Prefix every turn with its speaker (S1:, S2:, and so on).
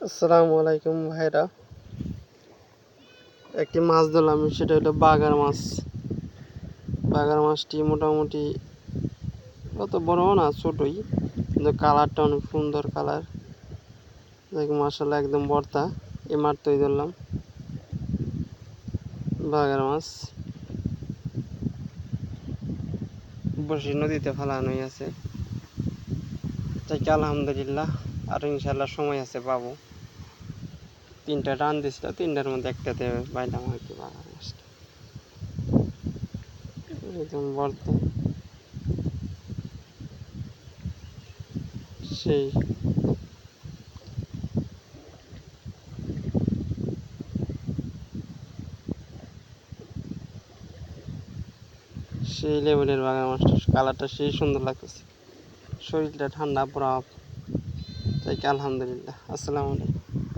S1: আসসালামু আলাইকুম ভাইরা। একটি মাছ ধরলাম, সেটা হলো বাগার মাছ। বাগার মাছটি মোটামুটি অত বড় না, ছোটই, কিন্তু কালারটা অনেক সুন্দর কালার। দেখি মাশাআল্লাহ একদম ভর্তা। এই মাত্রই ধরলাম বাগার মাছ, বসি নদীতে ফেলানোই আছে। তাই কি আলহামদুলিল্লাহ, আর ইনশাল্লাহ সময় আছে পাবো। 3টা রান দিছিল, 3টার মধ্যে একটাতে পাইলাম আর কি বাগার মাছটা। একদম ভর্তা, সেই সেই লেভেলের বাগার মাছটা, কালারটা সেই সুন্দর লাগতেছে। শরীরটা ঠান্ডা পুরা। তাই কি আলহামদুলিল্লাহ। আসসালামু আলাইকুম।